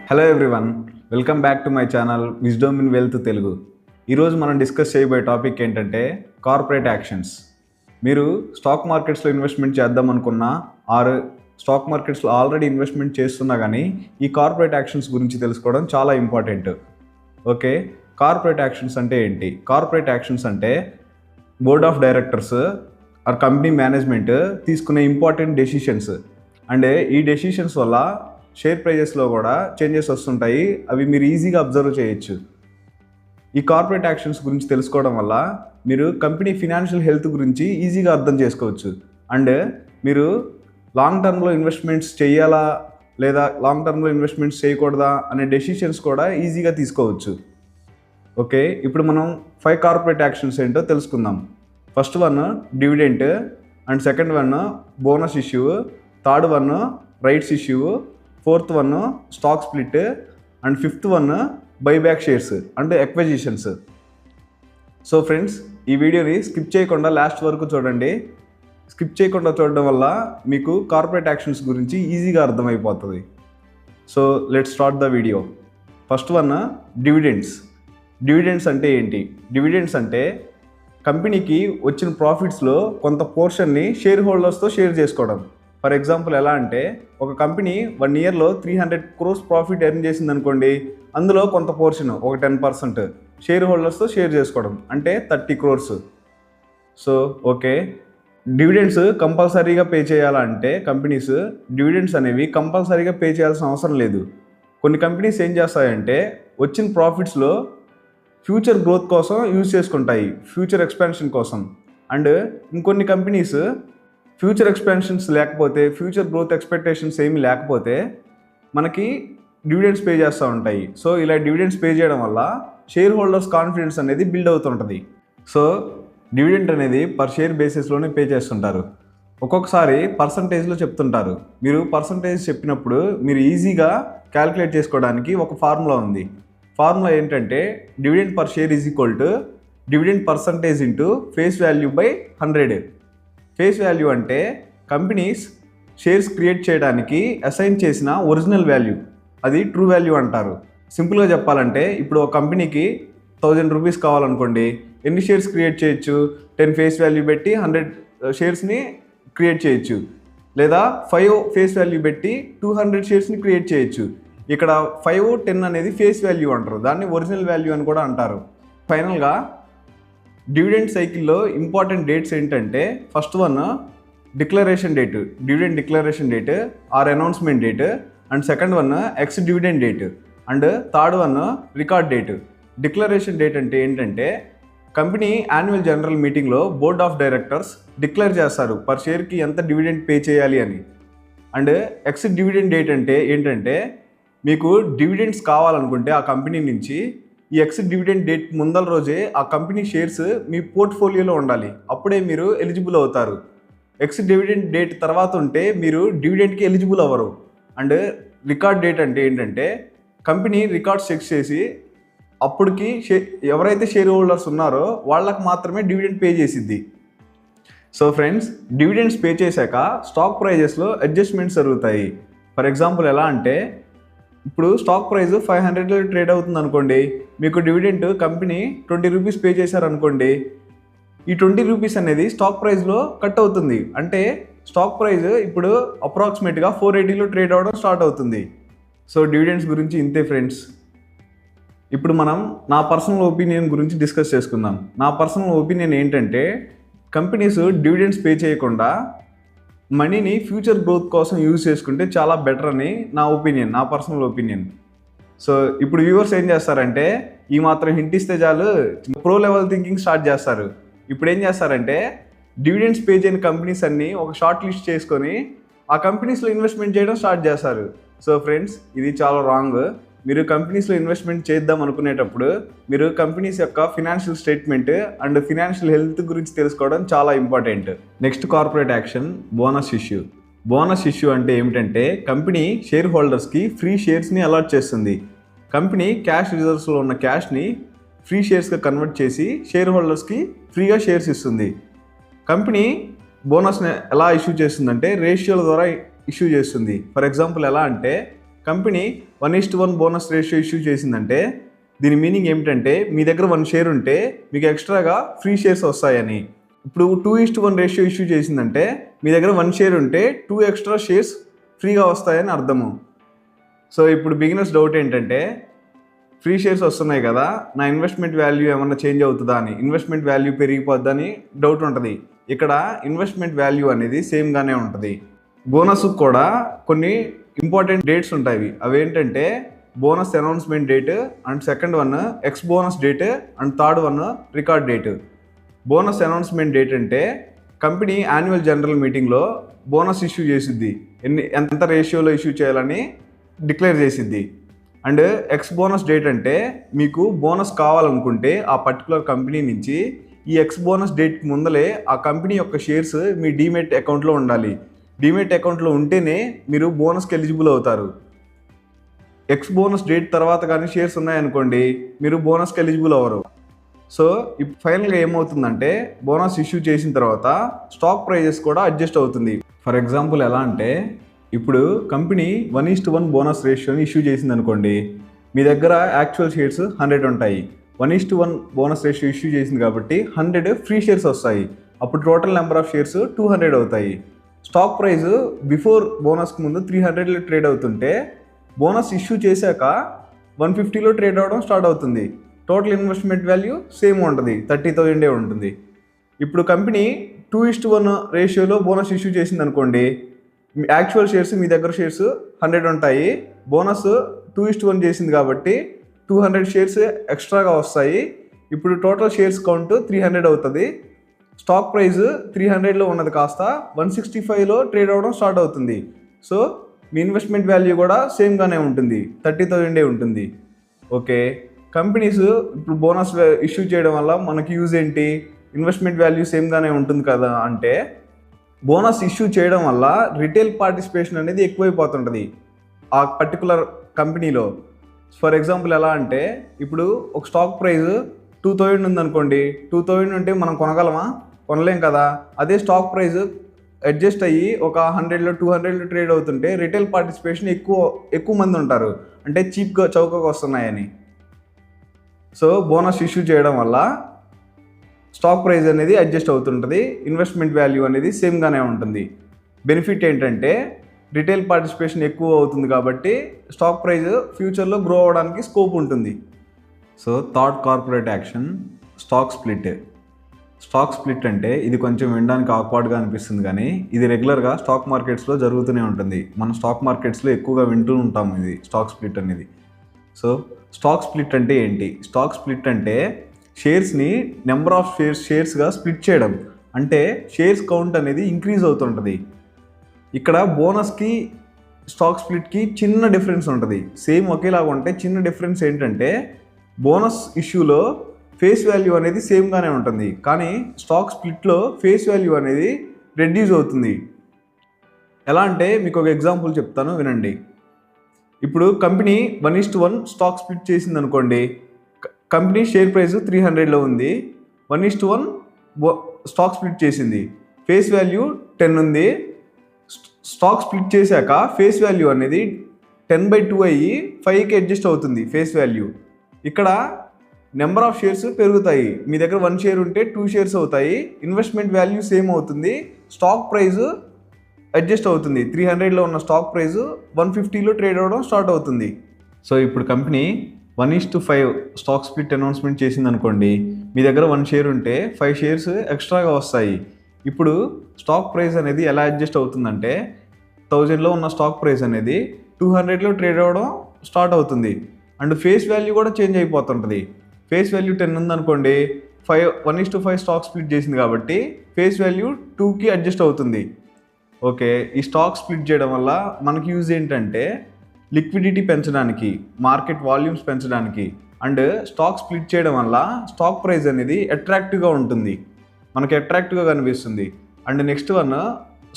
Hello everyone, welcome back to my channel wisdom in wealth Telugu. ఈరోజు మనం discuss చేయబోయే topic ఏంటంటే కార్పొరేట్ యాక్షన్స్. మీరు స్టాక్ మార్కెట్స్లో ఇన్వెస్ట్మెంట్ చేద్దాం అనుకున్నా ఆర్ స్టాక్ మార్కెట్స్లో ఆల్రెడీ ఇన్వెస్ట్మెంట్ చేస్తున్నా కానీ ఈ కార్పొరేట్ యాక్షన్స్ గురించి తెలుసుకోవడం చాలా ఇంపార్టెంట్. ఓకే, కార్పొరేట్ యాక్షన్స్ అంటే ఏంటి? కార్పొరేట్ యాక్షన్స్ అంటే board of directors or company management తీసుకునే ఇంపార్టెంట్ డెసిషన్స్. అండ్ ఈ డెసిషన్స్ వల్ల షేర్ ప్రైజెస్లో కూడా చేంజెస్ వస్తుంటాయి. అవి మీరు ఈజీగా అబ్జర్వ్ చేయొచ్చు. ఈ కార్పొరేట్ యాక్షన్స్ గురించి తెలుసుకోవడం వల్ల మీరు కంపెనీ ఫినాన్షియల్ హెల్త్ గురించి ఈజీగా అర్థం చేసుకోవచ్చు. అండ్ మీరు లాంగ్ టర్మ్లో ఇన్వెస్ట్మెంట్స్ చేయాలా లేదా లాంగ్ టర్మ్లో ఇన్వెస్ట్మెంట్స్ చేయకూడదా అనే డెసిషన్స్ కూడా ఈజీగా తీసుకోవచ్చు. ఓకే, ఇప్పుడు మనం 5 కార్పొరేట్ యాక్షన్స్ ఏంటో తెలుసుకుందాం. First one dividend, and second one bonus issue, third one rights issue, fourth one stock split, and fifth one buyback shares and acquisitions. So friends, ఈ వీడియోని స్కిప్ చేయకుండా లాస్ట్ వరకు చూడండి. స్కిప్ చేయకుండా చూడడం వల్ల మీకు కార్పొరేట్ యాక్షన్స్ గురించి ఈజీగా అర్థమైపోతుంది. So let's start the video. First one dividends. Dividends అంటే ఏంటి? డివిడెండ్స్ అంటే కంపెనీకి వచ్చిన ప్రాఫిట్స్లో కొంత పోర్షన్ని షేర్ హోల్డర్స్తో షేర్ చేసుకోవడం. ఫర్ ఎగ్జాంపుల్ ఎలా అంటే, ఒక కంపెనీ 1 ఇయర్లో 300 crores ప్రాఫిట్ ఎర్న్ చేసింది అనుకోండి, అందులో కొంత పోర్షన్ ఒక 10% షేర్ హోల్డర్స్తో షేర్ చేసుకోవడం అంటే 30 crores. సో ఓకే, డివిడెండ్స్ కంపల్సరీగా పే చేయాలంటే కంపెనీస్ డివిడెండ్స్ అనేవి కంపల్సరీగా పే చేయాల్సిన అవసరం లేదు. కొన్ని కంపెనీస్ ఏం చేస్తాయంటే వచ్చిన ప్రాఫిట్స్లో ఫ్యూచర్ గ్రోత్ కోసం యూజ్ చేసుకుంటాయి, ఫ్యూచర్ ఎక్స్పాన్షన్ కోసం. అండ్ ఇంకొన్ని కంపెనీస్ ఫ్యూచర్ ఎక్స్పాన్షన్స్ లేకపోతే, ఫ్యూచర్ గ్రోత్ ఎక్స్పెక్టేషన్స్ ఏమీ లేకపోతే మనకి డివిడెండ్స్ పే చేస్తూ ఉంటాయి. సో ఇలా డివిడెండ్స్ పే చేయడం వల్ల షేర్ హోల్డర్స్ కాన్ఫిడెన్స్ అనేది బిల్డ్ అవుతుంటుంది. సో డివిడెండ్ అనేది పర్ షేర్ బేసిస్లోనే పే చేస్తుంటారు. ఒక్కొక్కసారి పర్సంటేజ్లో చెప్తుంటారు. మీరు పర్సంటేజ్ చెప్పినప్పుడు మీరు ఈజీగా క్యాలిక్యులేట్ చేసుకోవడానికి ఒక ఫార్ములా ఉంది. ఫార్ములా ఏంటంటే dividend per share is equal to dividend percentage into face value by 100. Face value అంటే కంపెనీస్ షేర్స్ క్రియేట్ చేయడానికి అసైన్ చేసిన ఒరిజినల్ వాల్యూ, అది ట్రూ వాల్యూ అంటారు. సింపుల్గా చెప్పాలంటే ఇప్పుడు ఒక కంపెనీకి 1000 రూపీస్ కావాలనుకోండి, ఎన్ని షేర్స్ క్రియేట్ చేయొచ్చు? 10 ఫేస్ వాల్యూ పెట్టి 100 షేర్స్ని క్రియేట్ చేయొచ్చు, లేదా 5 ఫేస్ వాల్యూ పెట్టి 200 షేర్స్ని క్రియేట్ చేయొచ్చు. ఇక్కడ 5, 10 అనేది ఫేస్ వాల్యూ అంటారు, దాన్ని ఒరిజినల్ వాల్యూ అని కూడా అంటారు. ఫైనల్గా డివిడెండ్ సైకిల్లో ఇంపార్టెంట్ డేట్స్ ఏంటంటే, first one declaration date, dividend declaration date are announcement date, and second one X dividend date, and third one record date. Declaration date అంటే ఏంటంటే కంపెనీ యాన్యువల్ జనరల్ మీటింగ్లో board of directors declare చేస్తారు per షేర్కి ఎంత dividend pay చేయాలి అని. And X dividend date అంటే ఏంటంటే మీకు డివిడెండ్స్ కావాలనుకుంటే ఆ కంపెనీ నుంచి ఈ ఎక్స్ డివిడెండ్ డేట్ ముందల రోజే ఆ కంపెనీ షేర్స్ మీ పోర్ట్ఫోలియోలో ఉండాలి, అప్పుడే మీరు ఎలిజిబుల్ అవుతారు. ఎక్స్ డివిడెండ్ డేట్ తర్వాత ఉంటే మీరు డివిడెండ్కి ఎలిజిబుల్ అవ్వరు. అండ్ రికార్డ్ డేట్ అంటే ఏంటంటే కంపెనీ రికార్డ్స్ చెక్ చేసి అప్పటికి ఎవరైతే షేర్ హోల్డర్స్ ఉన్నారో వాళ్ళకి మాత్రమే డివిడెండ్ పే చేసిద్ది. సో ఫ్రెండ్స్, డివిడెండ్స్ పే చేశాక స్టాక్ ప్రైజెస్లో అడ్జస్ట్మెంట్స్ జరుగుతాయి. ఫర్ ఎగ్జాంపుల్ ఎలా అంటే, ఇప్పుడు స్టాక్ ప్రైస్ 500లో ట్రేడ్ అవుతుంది అనుకోండి, మీకు డివిడెంట్ కంపెనీ 20 రూపీస్ పే చేశారనుకోండి, ఈ 20 రూపీస్ అనేది స్టాక్ ప్రైస్లో కట్ అవుతుంది. అంటే స్టాక్ ప్రైస్ ఇప్పుడు అప్రాక్సిమేట్గా 480లో ట్రేడ్ అవ్వడం స్టార్ట్ అవుతుంది. సో డివిడెండ్స్ గురించి ఇంతే ఫ్రెండ్స్. ఇప్పుడు మనం నా పర్సనల్ ఒపీనియన్ గురించి డిస్కస్ చేసుకుందాం. నా పర్సనల్ ఒపీనియన్ ఏంటంటే కంపెనీస్ డివిడెండ్స్ పే చేయకుండా మనీని ఫ్యూచర్ గ్రోత్ కోసం యూజ్ చేసుకుంటే చాలా బెటర్ అని నా ఒపీనియన్, నా పర్సనల్ ఒపీనియన్. సో ఇప్పుడు వ్యూవర్స్ ఏం చేస్తారంటే ఈ మాత్రం హింట్ ఇస్తే చాలు ప్రో లెవెల్ థింకింగ్ స్టార్ట్ చేస్తారు. ఇప్పుడు ఏం చేస్తారంటే డివిడెండ్స్ పే చేయని కంపెనీస్ అన్నీ ఒక షార్ట్ లిస్ట్ చేసుకొని ఆ కంపెనీస్లో ఇన్వెస్ట్మెంట్ చేయడం స్టార్ట్ చేస్తారు. సో ఫ్రెండ్స్, ఇది చాలా రాంగ్. మీరు కంపెనీస్లో ఇన్వెస్ట్మెంట్ చేద్దాం అనుకునేటప్పుడు మీరు కంపెనీస్ యొక్క financial statement and financial health గురించి తెలుసుకోవడం చాలా important. Next corporate action bonus issue. Bonus issue అంటే ఏమిటంటే కంపెనీ షేర్ హోల్డర్స్కి ఫ్రీ షేర్స్ని అలాట్ చేస్తుంది. కంపెనీ క్యాష్ రిజర్వ్స్లో ఉన్న క్యాష్ని ఫ్రీ షేర్స్గా కన్వర్ట్ చేసి షేర్ హోల్డర్స్కి ఫ్రీగా షేర్స్ ఇస్తుంది. కంపెనీ బోనస్ని ఎలా ఇష్యూ చేస్తుందంటే రేషియోల ద్వారా ఇష్యూ చేస్తుంది. ఫర్ ఎగ్జాంపుల్ ఎలా అంటే కంపెనీ 1:1 బోనస్ రేషియో ఇష్యూ చేసిందంటే దీని మీనింగ్ ఏమిటంటే మీ దగ్గర 1 షేర్ ఉంటే మీకు ఎక్స్ట్రాగా ఫ్రీ షేర్స్ వస్తాయని. ఇప్పుడు 2:1 రేషియో ఇష్యూ చేసిందంటే మీ దగ్గర 1 షేర్ ఉంటే 2 ఎక్స్ట్రా షేర్స్ ఫ్రీగా వస్తాయని అర్థము. సో ఇప్పుడు బిగినర్స్ డౌట్ ఏంటంటే ఫ్రీ షేర్స్ వస్తున్నాయి కదా, నా ఇన్వెస్ట్మెంట్ వాల్యూ ఏమన్నా చేంజ్ అవుతుందా అని, ఇన్వెస్ట్మెంట్ వాల్యూ పెరిగిపోద్దని డౌట్ ఉంటుంది. ఇక్కడ ఇన్వెస్ట్మెంట్ వాల్యూ అనేది సేమ్గానే ఉంటుంది. బోనస్ కూడా కొన్ని ఇంపార్టెంట్ డేట్స్ ఉంటాయి. అవి ఏంటంటే bonus announcement date and second one X bonus date and third one record date. Bonus announcement date అంటే కంపెనీ యాన్యువల్ జనరల్ మీటింగ్లో బోనస్ ఇష్యూ చేసిద్ది, ఎంత రేషియోలో ఇష్యూ చేయాలని డిక్లేర్ చేసిద్ది. అండ్ ఎక్స్ బోనస్ డేట్ అంటే మీకు బోనస్ కావాలనుకుంటే ఆ పర్టికులర్ కంపెనీ నుంచి ఈ ఎక్స్ బోనస్ డేట్ ముందలే ఆ కంపెనీ యొక్క షేర్స్ మీ డీమెట్ అకౌంట్లో ఉండాలి. డీమెట్ అకౌంట్లో ఉంటేనే మీరు బోనస్కి ఎలిజిబుల్ అవుతారు. ఎక్స్ బోనస్ డేట్ తర్వాత కానీ షేర్స్ ఉన్నాయనుకోండి మీరు బోనస్కి ఎలిజిబుల్ అవ్వరు. సో ఇప్పుడు ఫైనల్గా ఏమవుతుందంటే బోనస్ ఇష్యూ చేసిన తర్వాత స్టాక్ ప్రైజెస్ కూడా అడ్జస్ట్ అవుతుంది. ఫర్ ఎగ్జాంపుల్ ఎలా అంటే ఇప్పుడు కంపెనీ 1:1 బోనస్ రేషియోని ఇష్యూ చేసింది అనుకోండి, మీ దగ్గర యాక్చువల్ షేర్స్ 100 ఉంటాయి. 1:1 బోనస్ రేషియో ఇష్యూ చేసింది కాబట్టి 100 ఫ్రీ షేర్స్ వస్తాయి. అప్పుడు టోటల్ నెంబర్ ఆఫ్ షేర్స్ 200 అవుతాయి. స్టాక్ ప్రైస్ బిఫోర్ బోనస్కి ముందు 300లో ట్రేడ్ అవుతుంటే బోనస్ ఇష్యూ చేశాక 150లో ట్రేడ్ అవ్వడం స్టార్ట్ అవుతుంది. టోటల్ ఇన్వెస్ట్మెంట్ వాల్యూ సేమ్ ఉంటుంది, 30,000 ఉంటుంది. ఇప్పుడు కంపెనీ 2:1 రేషియోలో బోనస్ ఇష్యూ చేసింది అనుకోండి, యాక్చువల్ షేర్స్ మీ దగ్గర షేర్స్ 100 ఉంటాయి. బోనస్ 2:1 చేసింది కాబట్టి 200 షేర్స్ ఎక్స్ట్రాగా వస్తాయి. ఇప్పుడు టోటల్ షేర్స్ కౌంట్ 300 అవుతుంది. స్టాక్ ప్రైస్ 300లో ఉన్నది కాస్త 165లో ట్రేడ్ అవ్వడం స్టార్ట్ అవుతుంది. సో మీ ఇన్వెస్ట్మెంట్ వాల్యూ కూడా సేమ్గానే ఉంటుంది, 30,000 ఉంటుంది. ఓకే, కంపెనీస్ ఇప్పుడు బోనస్ ఇష్యూ చేయడం వల్ల మనకి యూజ్ ఏంటి, ఇన్వెస్ట్మెంట్ వాల్యూ సేమ్గానే ఉంటుంది కదా అంటే బోనస్ ఇష్యూ చేయడం వల్ల రిటైల్ పార్టిసిపేషన్ అనేది ఎక్కువైపోతుంటుంది ఆ పర్టికులర్ కంపెనీలో. ఫర్ ఎగ్జాంపుల్ ఎలా అంటే ఇప్పుడు ఒక స్టాక్ ప్రైస్ 2,000 ఉందనుకోండి, 2,000 ఉంటే మనం కొనగలమా? కొనలేం కదా. అదే స్టాక్ ప్రైస్ అడ్జస్ట్ అయ్యి ఒక 100లో 200లో ట్రేడ్ అవుతుంటే రిటైల్ పార్టిసిపేషన్ ఎక్కువ మంది ఉంటారు, అంటే చీప్గా చౌకగా వస్తున్నాయని. సో బోనస్ ఇష్యూ చేయడం వల్ల స్టాక్ ప్రైస్ అనేది అడ్జస్ట్ అవుతుంటుంది, ఇన్వెస్ట్మెంట్ వాల్యూ అనేది సేమ్గానే ఉంటుంది. బెనిఫిట్ ఏంటంటే రిటైల్ పార్టిసిపేషన్ ఎక్కువ అవుతుంది కాబట్టి స్టాక్ ప్రైస్ ఫ్యూచర్లో గ్రో అవ్వడానికి స్కోప్ ఉంటుంది. So third corporate action stack split. Stock split అంటే ఇది కొంచెం వినడానికి ఆక్వర్డ్గా అనిపిస్తుంది కానీ ఇది రెగ్యులర్గా స్టాక్ మార్కెట్స్లో జరుగుతూనే ఉంటుంది. మనం స్టాక్ మార్కెట్స్లో ఎక్కువగా వింటూ ఉంటాము ఇది స్టాక్ స్ప్లిట్ అనేది. సో స్టాక్ స్ప్లిట్ అంటే ఏంటి? స్టాక్ స్ప్లిట్ అంటే షేర్స్ని నెంబర్ ఆఫ్ షేర్స్గా స్ప్లిట్ చేయడం, అంటే షేర్స్ కౌంట్ అనేది ఇంక్రీజ్ అవుతుంటుంది. ఇక్కడ బోనస్కి స్టాక్ స్ప్లిట్కి చిన్న డిఫరెన్స్ ఉంటుంది. సేమ్ ఒకేలాగా ఉంటే చిన్న డిఫరెన్స్ ఏంటంటే బోనస్ ఇష్యూలో ఫేస్ వాల్యూ అనేది సేమ్గానే ఉంటుంది, కానీ స్టాక్ స్ప్లిట్లో ఫేస్ వాల్యూ అనేది రెడ్యూస్ అవుతుంది. ఎలా అంటే మీకు ఒక ఎగ్జాంపుల్ చెప్తాను వినండి. ఇప్పుడు కంపెనీ 1:1 స్టాక్ స్ప్లిట్ చేసింది అనుకోండి, కంపెనీ షేర్ ప్రైస్ 300లో ఉంది, 1:1 స్టాక్ స్ప్లిట్ చేసింది, ఫేస్ వాల్యూ 10 ఉంది. స్టాక్ స్ప్లిట్ చేశాక ఫేస్ వాల్యూ అనేది 10/2 అయ్యి 5కి అడ్జస్ట్ అవుతుంది ఫేస్ వాల్యూ. ఇక్కడ నెంబర్ ఆఫ్ షేర్స్ పెరుగుతాయి. మీ దగ్గర 1 షేర్ ఉంటే 2 షేర్స్ అవుతాయి, ఇన్వెస్ట్మెంట్ వాల్యూ సేమ్ అవుతుంది, స్టాక్ ప్రైస్ అడ్జస్ట్ అవుతుంది. 300లో ఉన్న స్టాక్ ప్రైస్ 150లో ట్రేడ్ అవ్వడం స్టార్ట్ అవుతుంది. సో ఇప్పుడు కంపెనీ 1:5 స్టాక్ స్ప్లిట్ అనౌన్స్మెంట్ చేసింది అనుకోండి, మీ దగ్గర 1 షేర్ ఉంటే 5 షేర్స్ ఎక్స్ట్రాగా వస్తాయి. ఇప్పుడు స్టాక్ ప్రైస్ అనేది ఎలా అడ్జస్ట్ అవుతుందంటే 1000లో ఉన్న స్టాక్ ప్రైస్ అనేది 200లో ట్రేడ్ అవ్వడం స్టార్ట్ అవుతుంది. అండ్ ఫేస్ వాల్యూ కూడా చేంజ్ అయిపోతుంటుంది. ఫేస్ వాల్యూ 10 ఉందనుకోండి, 1:5 స్టాక్ స్ప్లిట్ చేసింది కాబట్టి ఫేస్ వాల్యూ 2కి అడ్జస్ట్ అవుతుంది. ఓకే, ఈ స్టాక్ స్ప్లిట్ చేయడం వల్ల మనకి యూజ్ ఏంటంటే లిక్విడిటీ పెంచడానికి, మార్కెట్ వాల్యూమ్స్ పెంచడానికి, అండ్ స్టాక్ స్ప్లిట్ చేయడం వల్ల స్టాక్ ప్రైస్ అనేది అట్రాక్టివ్గా ఉంటుంది, మనకి అట్రాక్టివ్గా కనిపిస్తుంది. And next one,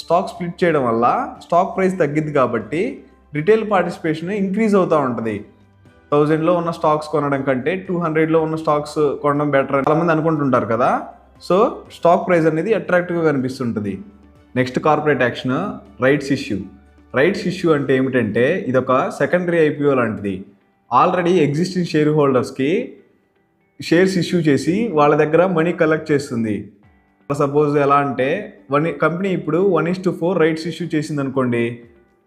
stock split చేయడం వల్ల స్టాక్ ప్రైస్ తగ్గిద్ది కాబట్టి రిటైల్ పార్టిసిపేషన్ ఇంక్రీజ్ అవుతూ ఉంటుంది. 1000లో ఉన్న స్టాక్స్ కొనడం కంటే 200లో ఉన్న స్టాక్స్ కొనడం బెటర్ అని చాలామంది అనుకుంటుంటారు కదా. సో స్టాక్ ప్రైస్ అనేది అట్రాక్టివ్గా కనిపిస్తుంటుంది. Next corporate action rights issue. Rights issue అంటే ఏమిటంటే ఇదొక సెకండరీ ఐపీఓ లాంటిది. ఆల్రెడీ ఎగ్జిస్టింగ్ షేర్ హోల్డర్స్కి షేర్స్ ఇష్యూ చేసి వాళ్ళ దగ్గర మనీ కలెక్ట్ చేస్తుంది. సపోజ్ ఎలా అంటే కంపెనీ ఇప్పుడు 1:4 రైట్స్ ఇష్యూ చేసింది అనుకోండి.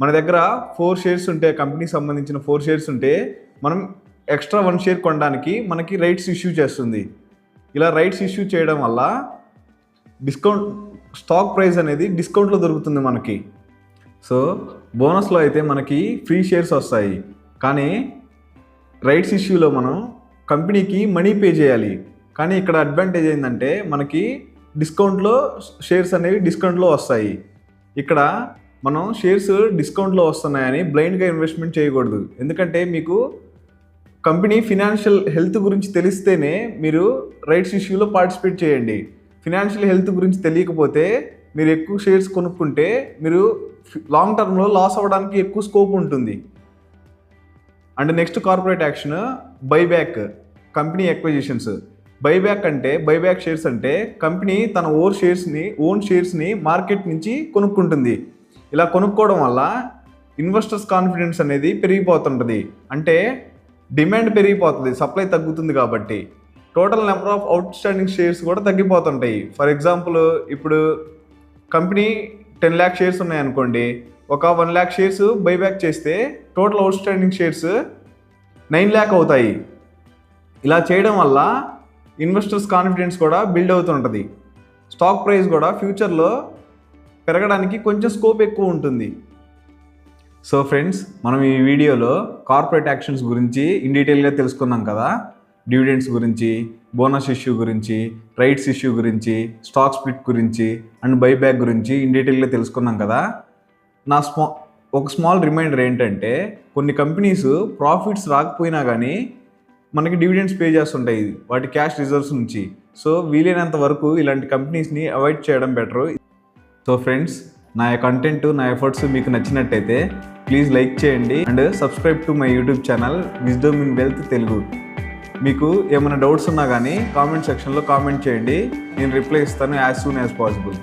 మన దగ్గర 4 షేర్స్ ఉంటే, కంపెనీకి సంబంధించిన 4 షేర్స్ ఉంటే మనం ఎక్స్ట్రా 1 షేర్ కొనడానికి మనకి రైట్స్ ఇష్యూ చేస్తుంది. ఇలా రైట్స్ ఇష్యూ చేయడం వల్ల స్టాక్ ప్రైస్ అనేది డిస్కౌంట్లో దొరుకుతుంది మనకి. సో బోనస్లో అయితే మనకి ఫ్రీ షేర్స్ వస్తాయి, కానీ రైట్స్ ఇష్యూలో మనం కంపెనీకి మనీ పే చేయాలి. కానీ ఇక్కడ అడ్వాంటేజ్ ఏంటంటే మనకి డిస్కౌంట్లో షేర్స్ అనేవి డిస్కౌంట్లో వస్తాయి. ఇక్కడ మనం షేర్స్ డిస్కౌంట్లో వస్తున్నాయని బ్లైండ్గా ఇన్వెస్ట్మెంట్ చేయకూడదు. ఎందుకంటే మీకు కంపెనీ ఫినాన్షియల్ హెల్త్ గురించి తెలిస్తేనే మీరు రైట్స్ ఇష్యూలో పార్టిసిపేట్ చేయండి. ఫినాన్షియల్ హెల్త్ గురించి తెలియకపోతే మీరు ఎక్కువ షేర్స్ కొనుక్కుంటే మీరు లాంగ్ టర్మ్లో లాస్ అవ్వడానికి ఎక్కువ స్కోప్ ఉంటుంది. And next corporate action buyback, company acquisitions. Buyback shares అంటే కంపెనీ తన ఓన్ షేర్స్ని మార్కెట్ నుంచి కొనుక్కుంటుంది. ఇలా కొనుక్కోవడం వల్ల ఇన్వెస్టర్స్ కాన్ఫిడెన్స్ అనేది పెరిగిపోతుంటుంది. అంటే డిమాండ్ పెరిగిపోతుంది, సప్లై తగ్గుతుంది కాబట్టి total number of out standing shares కూడా తగ్గిపోతుంటాయి. ఫర్ ఎగ్జాంపుల్ ఇప్పుడు కంపెనీ 10 lakh షేర్స్ ఉన్నాయనుకోండి, ఒక 1 lakh షేర్స్ బైబ్యాక్ చేస్తే total out standing shares 9 lakh అవుతాయి. ఇలా చేయడం వల్ల ఇన్వెస్టర్స్ కాన్ఫిడెన్స్ కూడా బిల్డ్ అవుతుంటుంది. స్టాక్ ప్రైస్ కూడా ఫ్యూచర్లో పెరగడానికి కొంచెం స్కోప్ ఎక్కువ ఉంటుంది. సో ఫ్రెండ్స్, మనం ఈ వీడియోలో కార్పొరేట్ యాక్షన్స్ గురించి ఇన్ డీటెయిల్గా తెలుసుకున్నాం కదా. డివిడెండ్స్ గురించి, బోనస్ ఇష్యూ గురించి, రైట్స్ ఇష్యూ గురించి, స్టాక్ స్ప్లిట్ గురించి అండ్ బైబ్యాక్ గురించి ఇన్ డీటెయిల్గా తెలుసుకున్నాం కదా. ఒక స్మాల్ రిమైండర్ ఏంటంటే, కొన్ని కంపెనీస్ ప్రాఫిట్స్ రాకపోయినా కానీ మనకి డివిడెండ్స్ పే చేస్తుంటాయి వాటి క్యాష్ రిజర్వ్స్ నుంచి. సో వీలైనంత వరకు ఇలాంటి కంపెనీస్ని అవాయిడ్ చేయడం బెటరు. సో ఫ్రెండ్స్, నా కంటెంట్, నా ఎఫర్ట్స్ మీకు నచ్చినట్టయితే ప్లీజ్ లైక్ చేయండి and subscribe to my YouTube channel wisdom in wealth Telugu. మీకు ఏమైనా డౌట్స్ ఉన్నా కానీ కామెంట్ సెక్షన్లో కామెంట్ చేయండి, నేను రిప్లై ఇస్తాను యాజ్ సూన్ యాజ్ పాసిబుల్.